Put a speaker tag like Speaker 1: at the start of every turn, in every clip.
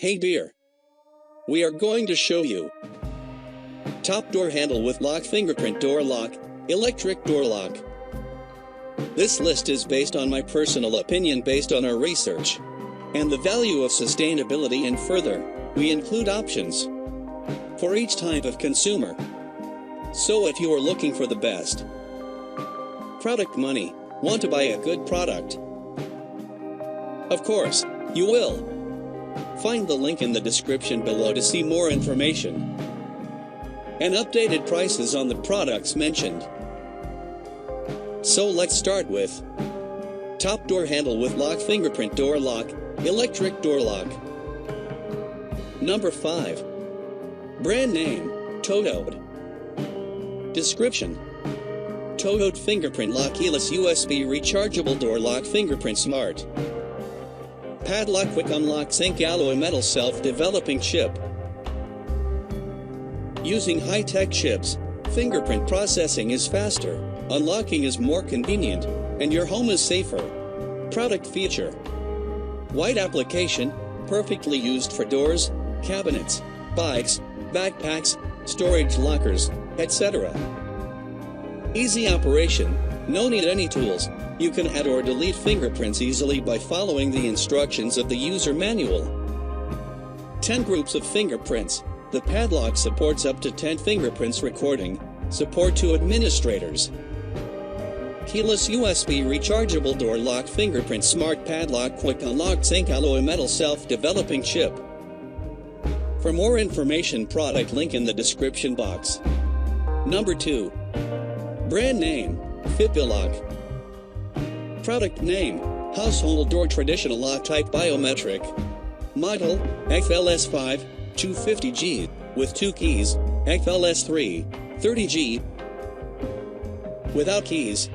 Speaker 1: Hey dear. We are going to show you top door handle with lock, fingerprint door lock, electric door lock. This list is based on my personal opinion based on our research and the value of sustainability, and further, we include options for each type of consumer. So if you are looking for the best product money, want to buy a good product, of course, you will find the link in the description below to see more information and updated prices on the products mentioned. So let's start with top door handle with lock, fingerprint door lock, electric door lock. Number 5. Brand name, Tuya. Description: Tuya fingerprint lock, keyless USB rechargeable door lock, fingerprint smart. Padlock quick unlock, zinc alloy metal self-developing chip. Using high-tech chips, fingerprint processing is faster, unlocking is more convenient, and your home is safer. Product feature: wide application, perfectly used for doors, cabinets, bikes, backpacks, storage lockers, etc. Easy operation, no need any tools. You can add or delete fingerprints easily by following the instructions of the user manual. 10 groups of fingerprints. The padlock supports up to 10 fingerprints recording. Support to administrators. Keyless USB rechargeable door lock, fingerprint smart padlock quick unlock, zinc alloy metal self-developing chip. For more information, product link in the description box. Number 2. Brand name, Padlock. Product name, household door traditional lock type biometric. Model, FLS5, 250G, with 2 keys, FLS3, 30G, without keys.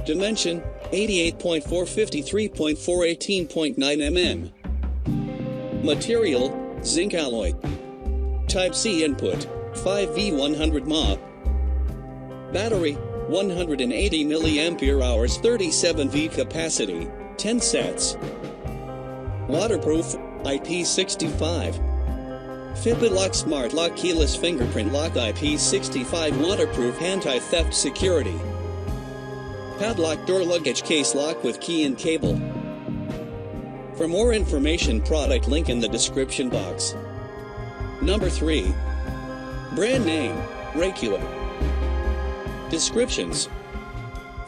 Speaker 1: Dimension, 88.453.418.9 mm. Material, zinc alloy. Type-C input, 5V100 mAh. Battery, 180 mAh, 37V capacity, 10 sets. Waterproof, IP65. Padlock Smart Lock Keyless Fingerprint Lock, IP65 waterproof, anti-theft security. Padlock door luggage case lock with key and cable. For more information, product link in the description box. Number 3. Brand name, LACHCO. Descriptions: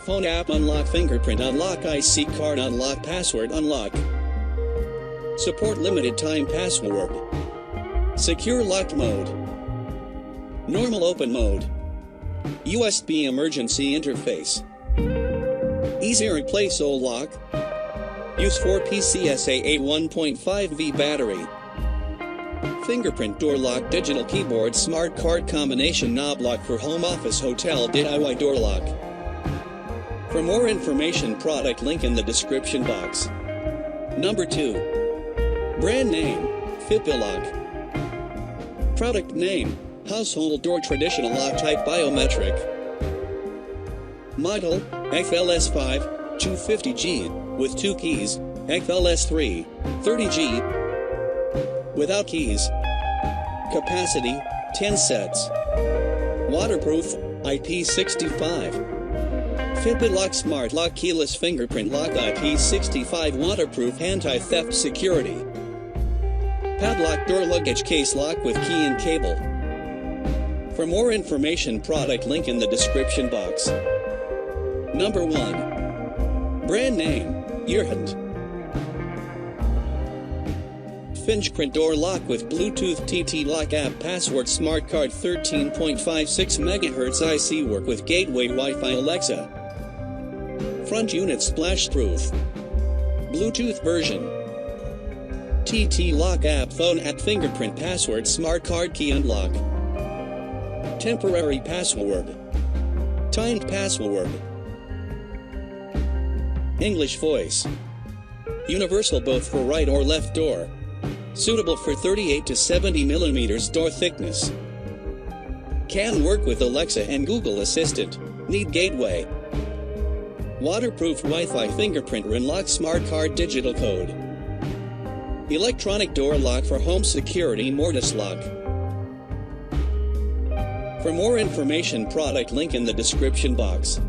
Speaker 1: phone app unlock, fingerprint unlock, IC card unlock, password unlock. Support limited time password. Secure lock mode. Normal open mode. USB emergency interface. Easy replace old lock. Use 4 PCSAA 1.5V battery. Fingerprint door lock, digital keyboard, smart card combination knob lock for home, office, hotel, DIY door lock. For more information, product link in the description box. Number 2. Brand name, Padlock. Product name, household door traditional lock type biometric. Model, FLS5, 250G, with 2 keys, FLS3, 30G, without keys. Capacity, 10 sets. Waterproof, IP65. Padlock Smart Lock Keyless Fingerprint Lock, IP65 waterproof, anti-theft security. Padlock door luggage case lock with key and cable. For more information, product link in the description box. Number 1. Brand name, Earhand. Fingerprint door lock with Bluetooth TT lock app, password, smart card, 13.56 MHz IC, work with gateway, Wi-Fi, Alexa. Front unit splash proof. Bluetooth version. TT lock app, phone app, fingerprint, password, smart card, key unlock. Temporary password. Timed password. English voice. Universal both for right or left door. Suitable for 38 to 70 mm door thickness. Can work with Alexa and Google Assistant. Need gateway. Waterproof Wi-Fi, fingerprint unlock, smart card, digital code. Electronic door lock for home security mortise lock. For more information, product link in the description box.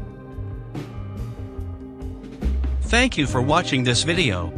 Speaker 2: Thank you for watching this video.